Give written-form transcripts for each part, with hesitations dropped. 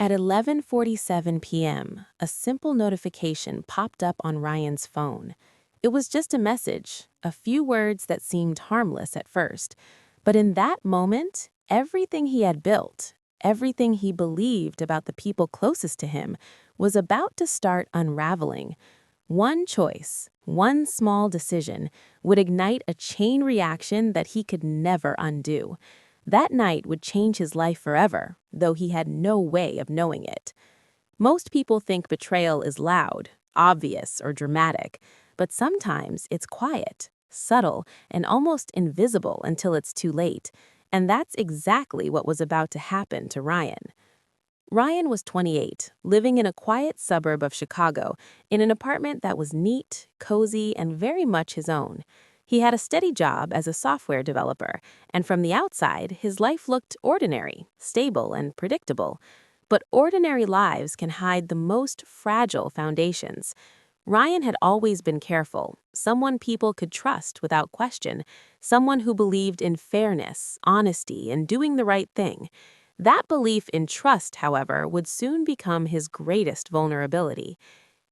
At 11:47 p.m., a simple notification popped up on Ryan's phone. It was just a message, a few words that seemed harmless at first. But in that moment, everything he had built, everything he believed about the people closest to him, was about to start unraveling. One choice, one small decision, would ignite a chain reaction that he could never undo. That night would change his life forever, though he had no way of knowing it. Most people think betrayal is loud, obvious, or dramatic, but sometimes it's quiet, subtle, and almost invisible until it's too late. And that's exactly what was about to happen to Ryan. Ryan was 28, living in a quiet suburb of Chicago, in an apartment that was neat, cozy, and very much his own. He had a steady job as a software developer, and from the outside, his life looked ordinary, stable, and predictable. But ordinary lives can hide the most fragile foundations. Ryan had always been careful, someone people could trust without question, someone who believed in fairness, honesty, and doing the right thing. That belief in trust, however, would soon become his greatest vulnerability.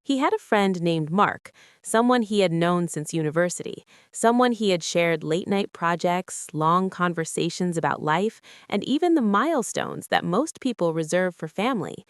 He had a friend named Mark, someone he had known since university, someone he had shared late-night projects, long conversations about life, and even the milestones that most people reserve for family.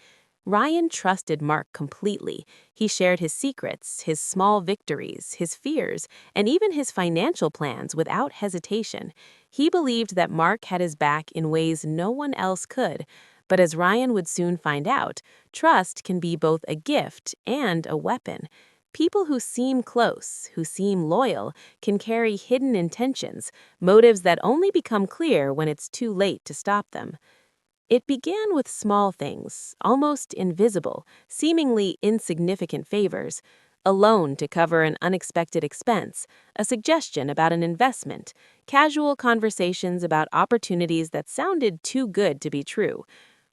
Ryan trusted Mark completely. He shared his secrets, his small victories, his fears, and even his financial plans without hesitation. He believed that Mark had his back in ways no one else could. But as Ryan would soon find out, trust can be both a gift and a weapon. People who seem close, who seem loyal, can carry hidden intentions, motives that only become clear when it's too late to stop them. It began with small things, almost invisible, seemingly insignificant favors. A loan to cover an unexpected expense, a suggestion about an investment, casual conversations about opportunities that sounded too good to be true.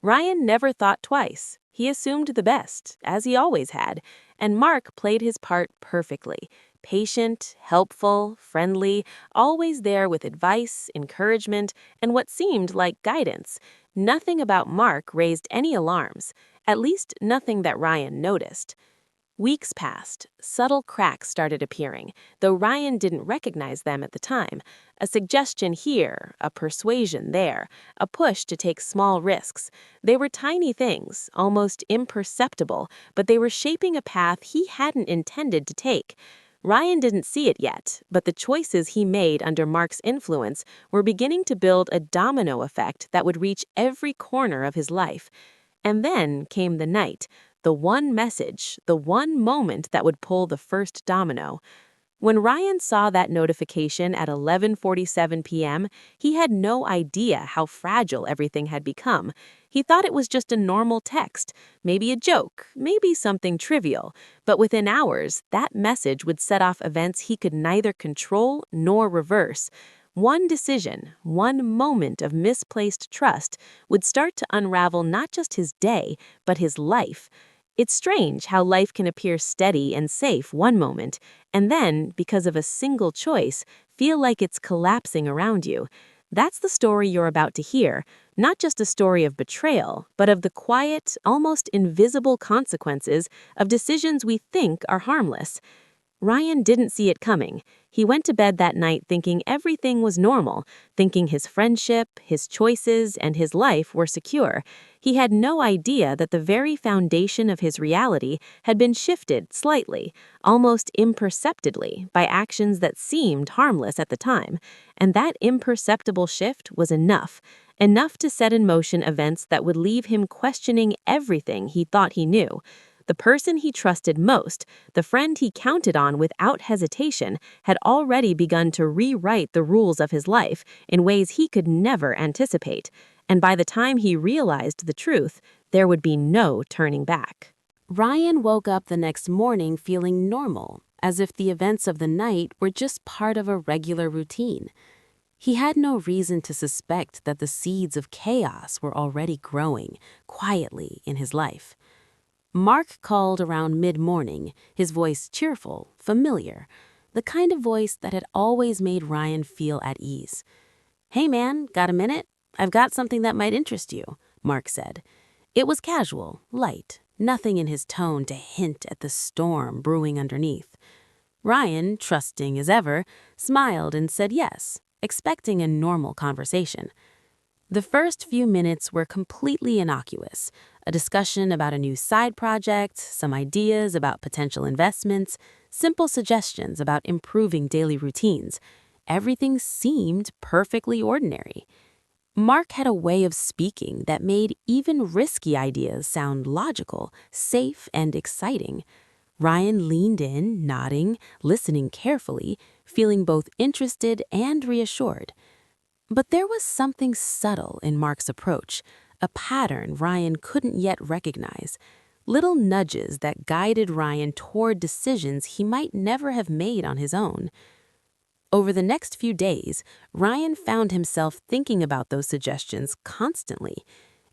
Ryan never thought twice. He assumed the best, as he always had, and Mark played his part perfectly. Patient, helpful, friendly, always there with advice, encouragement, and what seemed like guidance. Nothing about Mark raised any alarms, at least nothing that Ryan noticed. Weeks passed. Subtle cracks started appearing, though Ryan didn't recognize them at the time. A suggestion here, a persuasion there, a push to take small risks. They were tiny things, almost imperceptible, but they were shaping a path he hadn't intended to take. Ryan didn't see it yet, but the choices he made under Mark's influence were beginning to build a domino effect that would reach every corner of his life. And then came the night. The one message, the one moment that would pull the first domino. When Ryan saw that notification at 11:47 p.m., he had no idea how fragile everything had become. He thought it was just a normal text, maybe a joke, maybe something trivial. But within hours, that message would set off events he could neither control nor reverse. One decision, one moment of misplaced trust would start to unravel not just his day, but his life. It's strange how life can appear steady and safe one moment, and then, because of a single choice, feel like it's collapsing around you. That's the story you're about to hear, not just a story of betrayal, but of the quiet, almost invisible consequences of decisions we think are harmless. Ryan didn't see it coming. He went to bed that night thinking everything was normal, thinking his friendship, his choices, and his life were secure. He had no idea that the very foundation of his reality had been shifted slightly, almost imperceptibly, by actions that seemed harmless at the time. And that imperceptible shift was enough to set in motion events that would leave him questioning everything he thought he knew. The person he trusted most, the friend he counted on without hesitation, had already begun to rewrite the rules of his life in ways he could never anticipate. And by the time he realized the truth, there would be no turning back. Ryan woke up the next morning feeling normal, as if the events of the night were just part of a regular routine. He had no reason to suspect that the seeds of chaos were already growing quietly in his life. Mark called around mid-morning, his voice cheerful, familiar, the kind of voice that had always made Ryan feel at ease. "Hey man, got a minute? I've got something that might interest you," Mark said. It was casual, light, nothing in his tone to hint at the storm brewing underneath. Ryan, trusting as ever, smiled and said yes, expecting a normal conversation. The first few minutes were completely innocuous, a discussion about a new side project, some ideas about potential investments, simple suggestions about improving daily routines. Everything seemed perfectly ordinary. Mark had a way of speaking that made even risky ideas sound logical, safe, and exciting. Ryan leaned in, nodding, listening carefully, feeling both interested and reassured. But there was something subtle in Mark's approach, a pattern Ryan couldn't yet recognize, little nudges that guided Ryan toward decisions he might never have made on his own. Over the next few days, Ryan found himself thinking about those suggestions constantly.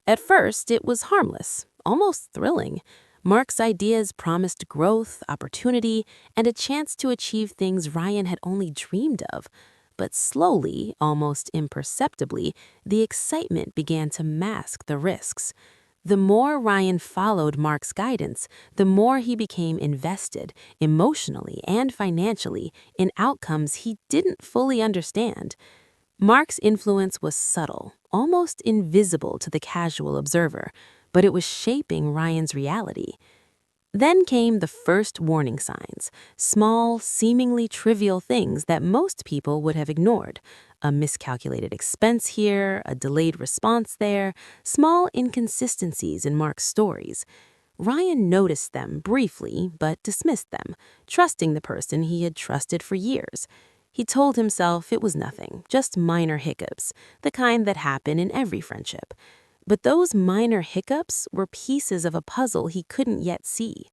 At first, it was harmless, almost thrilling. Mark's ideas promised growth, opportunity, and a chance to achieve things Ryan had only dreamed of. But slowly, almost imperceptibly, the excitement began to mask the risks. The more Ryan followed Mark's guidance, the more he became invested, emotionally and financially, in outcomes he didn't fully understand. Mark's influence was subtle, almost invisible to the casual observer, but it was shaping Ryan's reality. Then came the first warning signs, small, seemingly trivial things that most people would have ignored. A miscalculated expense here, a delayed response there, small inconsistencies in Mark's stories. Ryan noticed them briefly, but dismissed them, trusting the person he had trusted for years. He told himself it was nothing, just minor hiccups, the kind that happen in every friendship. But those minor hiccups were pieces of a puzzle he couldn't yet see.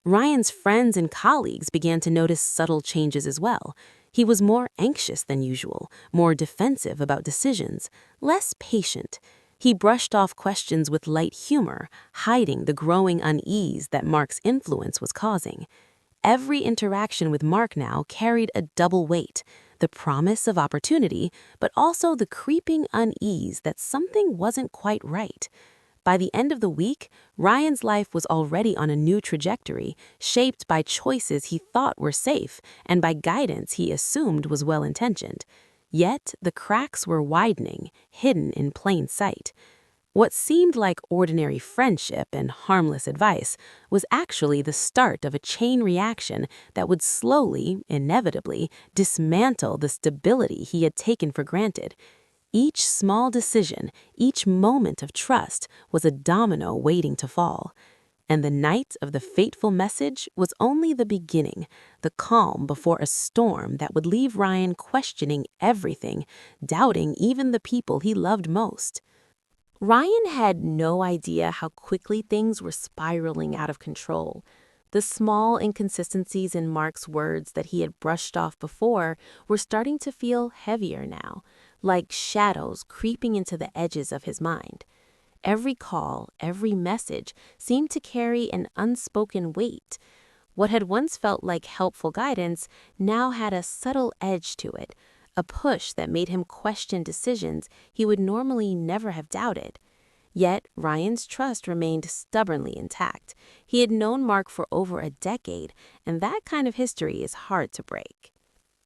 Ryan's friends and colleagues began to notice subtle changes as well. He was more anxious than usual, more defensive about decisions, less patient. He brushed off questions with light humor, hiding the growing unease that Mark's influence was causing. Every interaction with Mark now carried a double weight, the promise of opportunity, but also the creeping unease that something wasn't quite right. By the end of the week, Ryan's life was already on a new trajectory, shaped by choices he thought were safe and by guidance he assumed was well-intentioned. Yet, the cracks were widening, hidden in plain sight. What seemed like ordinary friendship and harmless advice was actually the start of a chain reaction that would slowly, inevitably, dismantle the stability he had taken for granted. Each small decision, each moment of trust was a domino waiting to fall. And the night of the fateful message was only the beginning, the calm before a storm that would leave Ryan questioning everything, doubting even the people he loved most. Ryan had no idea how quickly things were spiraling out of control. The small inconsistencies in Mark's words that he had brushed off before were starting to feel heavier now, like shadows creeping into the edges of his mind. Every call, every message seemed to carry an unspoken weight. What had once felt like helpful guidance now had a subtle edge to it, a push that made him question decisions he would normally never have doubted. Yet Ryan's trust remained stubbornly intact. He had known Mark for over a decade, and that kind of history is hard to break.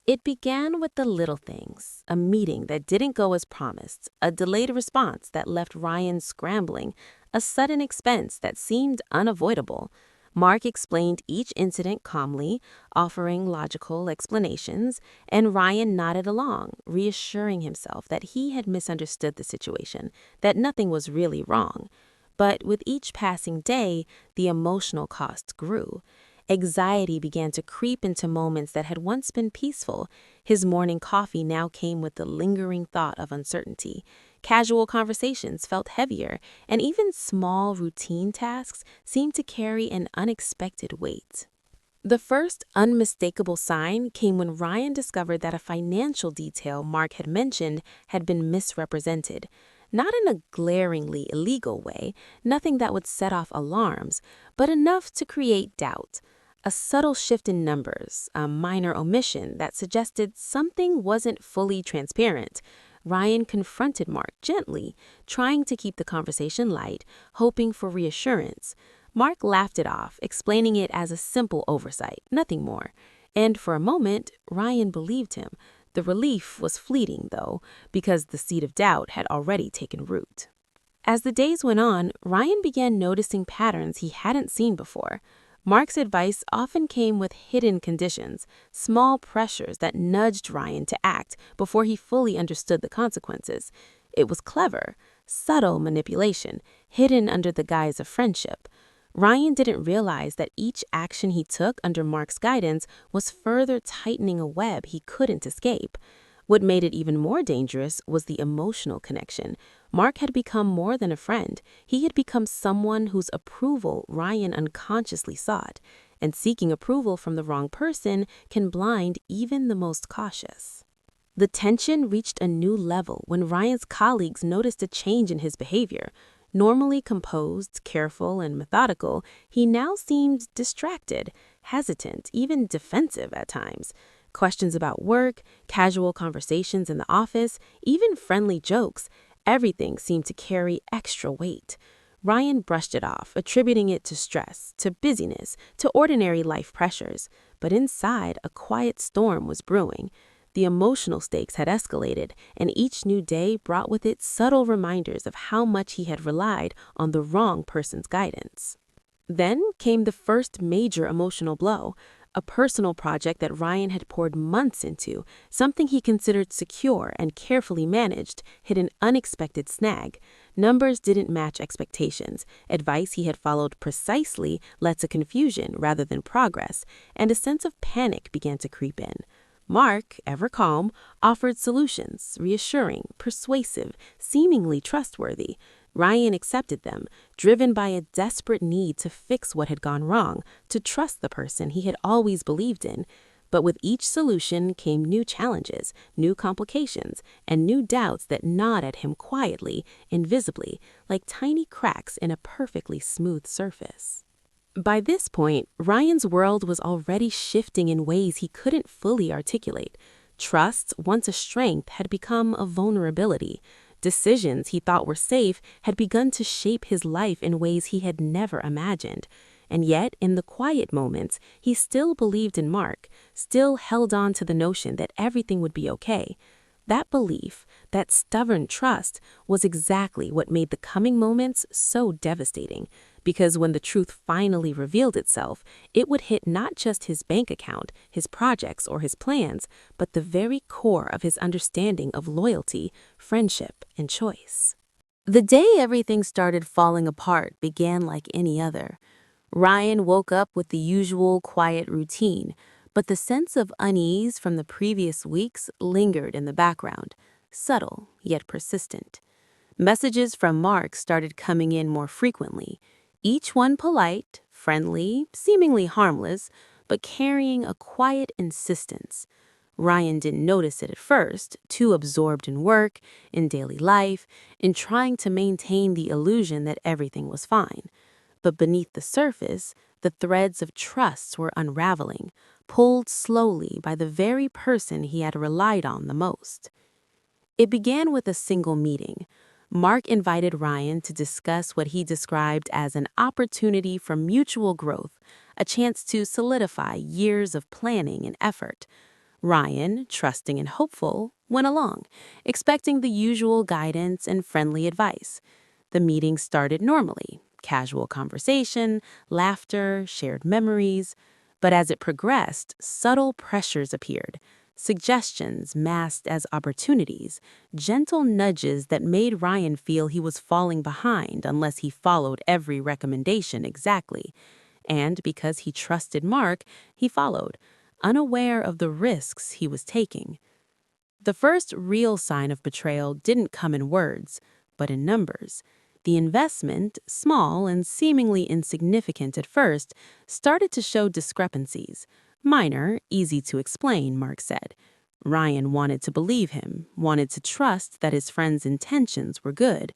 It began with the little things, a meeting that didn't go as promised, a delayed response that left Ryan scrambling, a sudden expense that seemed unavoidable. Mark explained each incident calmly, offering logical explanations, and Ryan nodded along, reassuring himself that he had misunderstood the situation, that nothing was really wrong. But with each passing day, the emotional cost grew. Anxiety began to creep into moments that had once been peaceful. His morning coffee now came with the lingering thought of uncertainty. Casual conversations felt heavier, and even small routine tasks seemed to carry an unexpected weight. The first unmistakable sign came when Ryan discovered that a financial detail Mark had mentioned had been misrepresented. Not in a glaringly illegal way, nothing that would set off alarms, but enough to create doubt. A subtle shift in numbers, a minor omission that suggested something wasn't fully transparent. Ryan confronted Mark gently, trying to keep the conversation light, hoping for reassurance. Mark laughed it off, explaining it as a simple oversight, nothing more. And for a moment, Ryan believed him. The relief was fleeting, though, because the seed of doubt had already taken root. As the days went on, Ryan began noticing patterns he hadn't seen before. Mark's advice often came with hidden conditions, small pressures that nudged Ryan to act before he fully understood the consequences. It was clever, subtle manipulation, hidden under the guise of friendship. Ryan didn't realize that each action he took under Mark's guidance was further tightening a web he couldn't escape. What made it even more dangerous was the emotional connection. Mark had become more than a friend. He had become someone whose approval Ryan unconsciously sought. And seeking approval from the wrong person can blind even the most cautious. The tension reached a new level when Ryan's colleagues noticed a change in his behavior. Normally composed, careful, and methodical, he now seemed distracted, hesitant, even defensive at times. Questions about work, casual conversations in the office, even friendly jokes, everything seemed to carry extra weight. Ryan brushed it off, attributing it to stress, to busyness, to ordinary life pressures. But inside, a quiet storm was brewing. The emotional stakes had escalated, and each new day brought with it subtle reminders of how much he had relied on the wrong person's guidance. Then came the first major emotional blow. A personal project that Ryan had poured months into, something he considered secure and carefully managed, hit an unexpected snag. Numbers didn't match expectations. Advice he had followed precisely led to confusion rather than progress, and a sense of panic began to creep in. Mark, ever calm, offered solutions, reassuring, persuasive, seemingly trustworthy. Ryan accepted them, driven by a desperate need to fix what had gone wrong, to trust the person he had always believed in. But with each solution came new challenges, new complications, and new doubts that gnawed at him quietly, invisibly, like tiny cracks in a perfectly smooth surface. By this point, Ryan's world was already shifting in ways he couldn't fully articulate. Trust, once a strength, had become a vulnerability. Decisions he thought were safe had begun to shape his life in ways he had never imagined. And yet, in the quiet moments, he still believed in Mark, still held on to the notion that everything would be okay. That belief, that stubborn trust, was exactly what made the coming moments so devastating. Because when the truth finally revealed itself, it would hit not just his bank account, his projects, or his plans, but the very core of his understanding of loyalty, friendship, and choice. The day everything started falling apart began like any other. Ryan woke up with the usual quiet routine, but the sense of unease from the previous weeks lingered in the background, subtle yet persistent. Messages from Mark started coming in more frequently, each one polite, friendly, seemingly harmless, but carrying a quiet insistence. Ryan didn't notice it at first, too absorbed in work, in daily life, in trying to maintain the illusion that everything was fine. But beneath the surface, the threads of trust were unraveling, pulled slowly by the very person he had relied on the most. It began with a single meeting. Mark invited Ryan to discuss what he described as an opportunity for mutual growth, a chance to solidify years of planning and effort. Ryan, trusting and hopeful, went along, expecting the usual guidance and friendly advice. The meeting started normally, casual conversation, laughter, shared memories. But as it progressed, subtle pressures appeared, suggestions masked as opportunities, gentle nudges that made Ryan feel he was falling behind unless he followed every recommendation exactly. And because he trusted Mark, he followed, unaware of the risks he was taking. The first real sign of betrayal didn't come in words, but in numbers. The investment, small and seemingly insignificant at first, started to show discrepancies. Minor, easy to explain, Mark said. Ryan wanted to believe him, wanted to trust that his friend's intentions were good.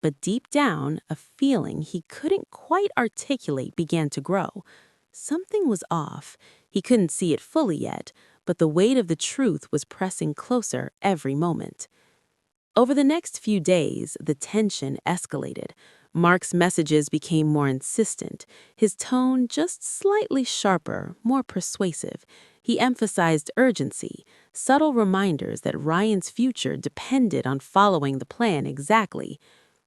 But deep down, a feeling he couldn't quite articulate began to grow. Something was off. He couldn't see it fully yet, but the weight of the truth was pressing closer every moment. Over the next few days, the tension escalated. Mark's messages became more insistent, his tone just slightly sharper, more persuasive. He emphasized urgency, subtle reminders that Ryan's future depended on following the plan exactly.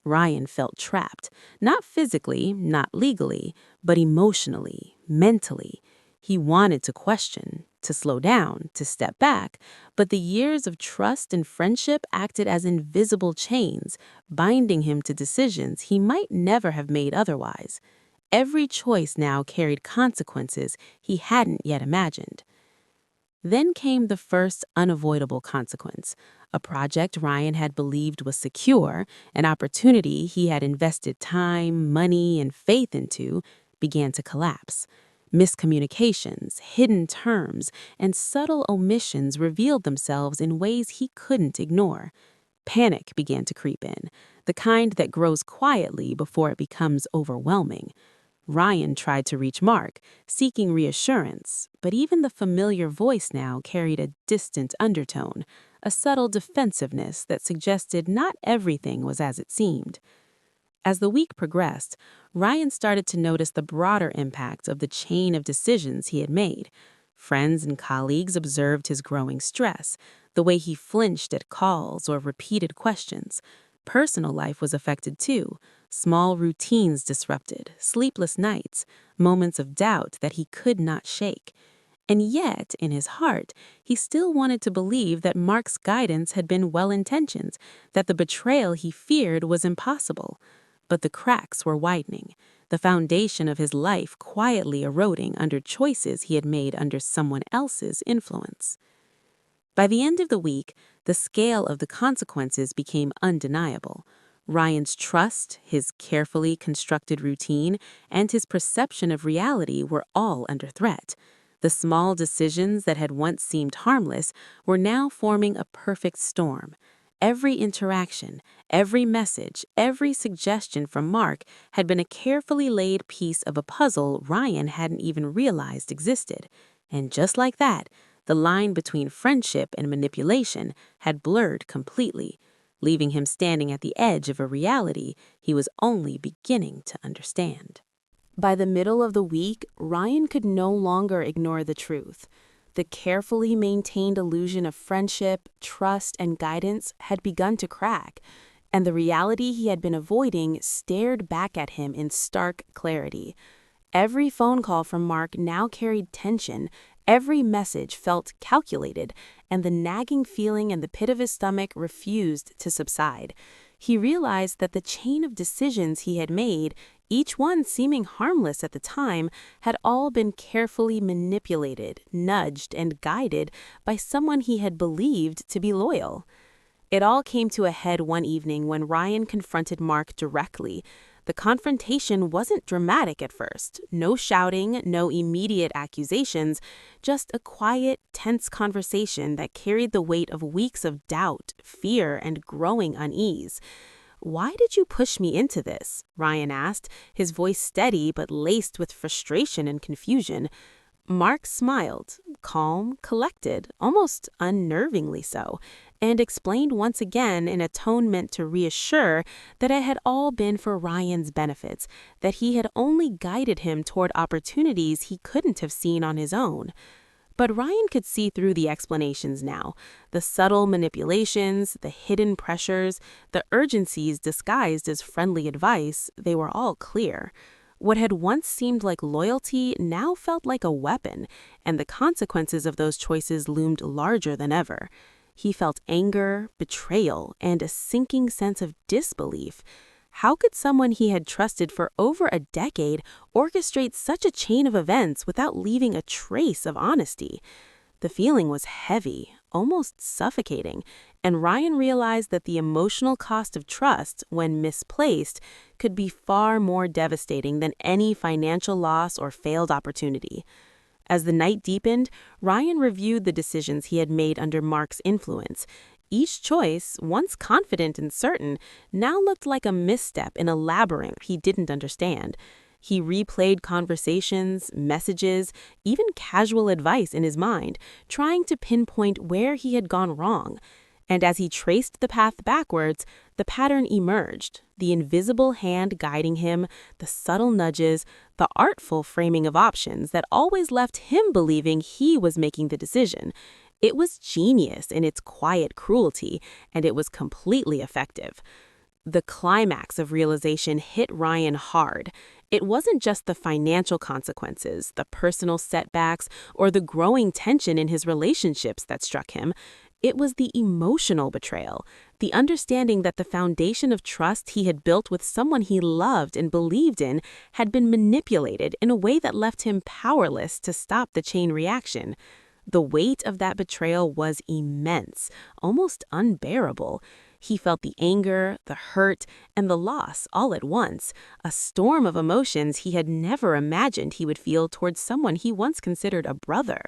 Ryan felt trapped, not physically, not legally, but emotionally, mentally. He wanted to question, to slow down, to step back, but the years of trust and friendship acted as invisible chains, binding him to decisions he might never have made otherwise. Every choice now carried consequences he hadn't yet imagined. Then came the first unavoidable consequence. A project Ryan had believed was secure, an opportunity he had invested time, money, and faith into, began to collapse. Miscommunications, hidden terms, and subtle omissions revealed themselves in ways he couldn't ignore. Panic began to creep in, the kind that grows quietly before it becomes overwhelming. Ryan tried to reach Mark, seeking reassurance, but even the familiar voice now carried a distant undertone, a subtle defensiveness that suggested not everything was as it seemed. As the week progressed, Ryan started to notice the broader impact of the chain of decisions he had made. Friends and colleagues observed his growing stress, the way he flinched at calls or repeated questions. Personal life was affected too. Small routines disrupted, sleepless nights, moments of doubt that he could not shake. And yet, in his heart, he still wanted to believe that Mark's guidance had been well-intentioned, that the betrayal he feared was impossible. But the cracks were widening, the foundation of his life quietly eroding under choices he had made under someone else's influence. By the end of the week, the scale of the consequences became undeniable. Ryan's trust, his carefully constructed routine, and his perception of reality were all under threat. The small decisions that had once seemed harmless were now forming a perfect storm. Every interaction, every message, every suggestion from Mark had been a carefully laid piece of a puzzle Ryan hadn't even realized existed. And just like that, the line between friendship and manipulation had blurred completely, leaving him standing at the edge of a reality he was only beginning to understand. By the middle of the week, Ryan could no longer ignore the truth. The carefully maintained illusion of friendship, trust, and guidance had begun to crack, and the reality he had been avoiding stared back at him in stark clarity. Every phone call from Mark now carried tension, every message felt calculated, and the nagging feeling in the pit of his stomach refused to subside. He realized that the chain of decisions he had made, each one seeming harmless at the time, had all been carefully manipulated, nudged, and guided by someone he had believed to be loyal. It all came to a head one evening when Ryan confronted Mark directly. The confrontation wasn't dramatic at first. No shouting, no immediate accusations, just a quiet, tense conversation that carried the weight of weeks of doubt, fear, and growing unease. "Why did you push me into this?" Ryan asked, his voice steady but laced with frustration and confusion. Mark smiled, calm, collected, almost unnervingly so, and explained once again in a tone meant to reassure that it had all been for Ryan's benefits, that he had only guided him toward opportunities he couldn't have seen on his own. But Ryan could see through the explanations now, the subtle manipulations, the hidden pressures, the urgencies disguised as friendly advice, they were all clear. What had once seemed like loyalty now felt like a weapon, and the consequences of those choices loomed larger than ever. He felt anger, betrayal, and a sinking sense of disbelief. How could someone he had trusted for over a decade orchestrate such a chain of events without leaving a trace of honesty? The feeling was heavy, almost suffocating, and Ryan realized that the emotional cost of trust, when misplaced, could be far more devastating than any financial loss or failed opportunity. As the night deepened, Ryan reviewed the decisions he had made under Mark's influence. Each choice, once confident and certain, now looked like a misstep in a labyrinth he didn't understand. He replayed conversations, messages, even casual advice in his mind, trying to pinpoint where he had gone wrong. And as he traced the path backwards, the pattern emerged, the invisible hand guiding him, the subtle nudges, the artful framing of options that always left him believing he was making the decision. It was genius in its quiet cruelty, and it was completely effective. The climax of realization hit Ryan hard. It wasn't just the financial consequences, the personal setbacks, or the growing tension in his relationships that struck him. It was the emotional betrayal, the understanding that the foundation of trust he had built with someone he loved and believed in had been manipulated in a way that left him powerless to stop the chain reaction. The weight of that betrayal was immense, almost unbearable. He felt the anger, the hurt, and the loss all at once, a storm of emotions he had never imagined he would feel towards someone he once considered a brother.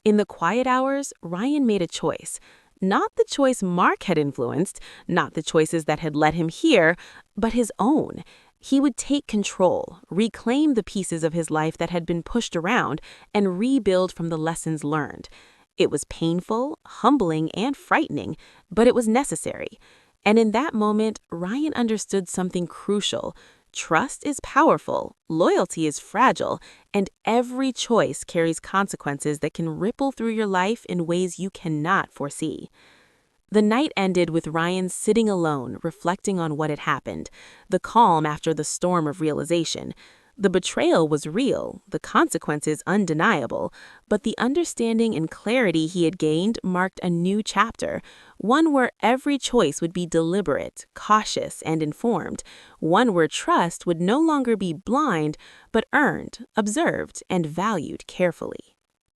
In the quiet hours, Ryan made a choice. Not the choice Mark had influenced, not the choices that had led him here, but his own. He would take control, reclaim the pieces of his life that had been pushed around, and rebuild from the lessons learned. It was painful, humbling, and frightening, but it was necessary. And in that moment, Ryan understood something crucial. Trust is powerful, loyalty is fragile, and every choice carries consequences that can ripple through your life in ways you cannot foresee. The night ended with Ryan sitting alone, reflecting on what had happened, the calm after the storm of realization. The betrayal was real, the consequences undeniable, but the understanding and clarity he had gained marked a new chapter, one where every choice would be deliberate, cautious, and informed, one where trust would no longer be blind, but earned, observed, and valued carefully.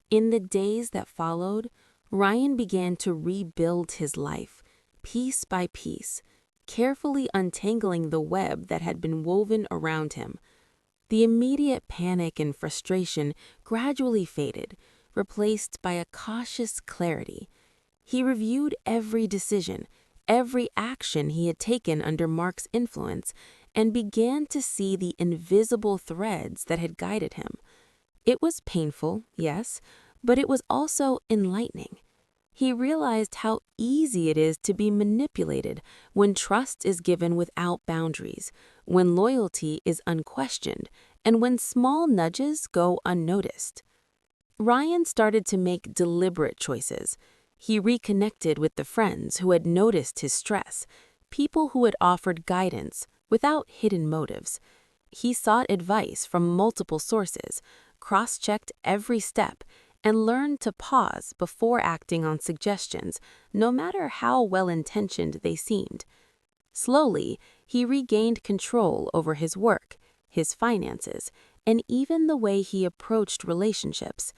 In the days that followed, Ryan began to rebuild his life, piece by piece, carefully untangling the web that had been woven around him. The immediate panic and frustration gradually faded, replaced by a cautious clarity. He reviewed every decision, every action he had taken under Mark's influence, and began to see the invisible threads that had guided him. It was painful, yes, but it was also enlightening. He realized how easy it is to be manipulated when trust is given without boundaries, when loyalty is unquestioned, and when small nudges go unnoticed. Ryan started to make deliberate choices. He reconnected with the friends who had noticed his stress, people who had offered guidance without hidden motives. He sought advice from multiple sources, cross-checked every step, and learned to pause before acting on suggestions, no matter how well-intentioned they seemed. Slowly, he regained control over his work, his finances, and even the way he approached relationships.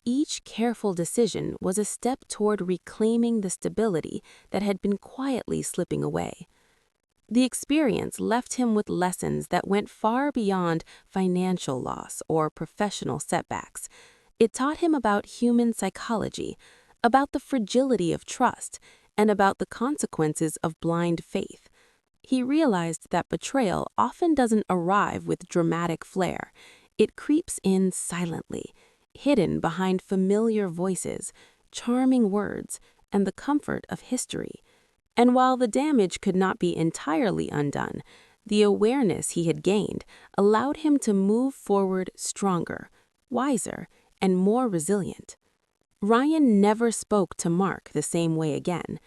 Each careful decision was a step toward reclaiming the stability that had been quietly slipping away. The experience left him with lessons that went far beyond financial loss or professional setbacks. It taught him about human psychology, about the fragility of trust, and about the consequences of blind faith. He realized that betrayal often doesn't arrive with dramatic flair. It creeps in silently, hidden behind familiar voices, charming words, and the comfort of history. And while the damage could not be entirely undone, the awareness he had gained allowed him to move forward stronger, wiser, and more resilient. Ryan never spoke to Mark the same way again.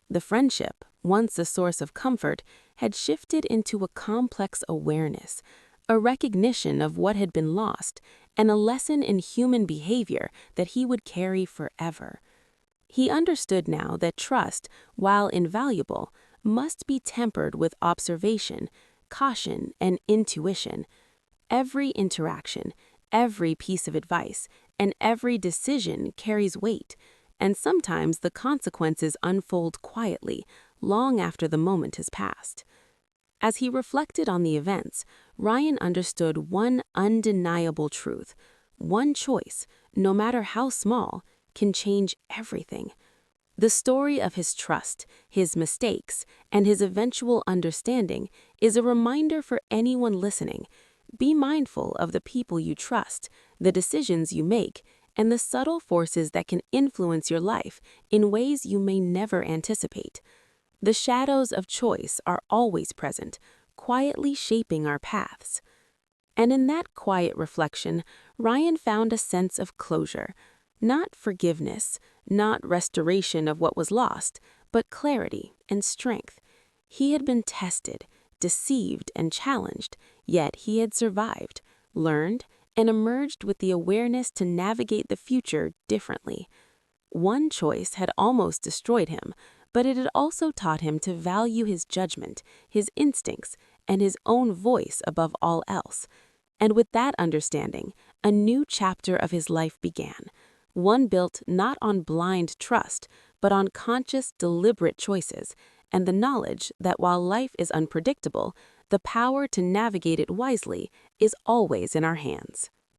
The friendship, once a source of comfort, had shifted into a complex awareness, a recognition of what had been lost, and a lesson in human behavior that he would carry forever. He understood now that trust, while invaluable, must be tempered with observation, caution, and intuition. Every interaction, every piece of advice, and every decision carries weight, and sometimes the consequences unfold quietly, long after the moment has passed. As he reflected on the events, Ryan understood one undeniable truth. One choice, no matter how small, can change everything. The story of his trust, his mistakes, and his eventual understanding is a reminder for anyone listening. Be mindful of the people you trust, the decisions you make, and the subtle forces that can influence your life in ways you may never anticipate. The shadows of choice are always present, quietly shaping our paths. And in that quiet reflection, Ryan found a sense of closure. Not forgiveness, not restoration of what was lost, but clarity and strength. He had been tested, deceived, and challenged, yet he had survived, learned, and emerged with the awareness to navigate the future differently. One choice had almost destroyed him, but it had also taught him to value his judgment, his instincts, and his own voice above all else. And with that understanding, a new chapter of his life began, one built not on blind trust, but on conscious, deliberate choices, and the knowledge that while life is unpredictable, the power to navigate it wisely is always in our hands.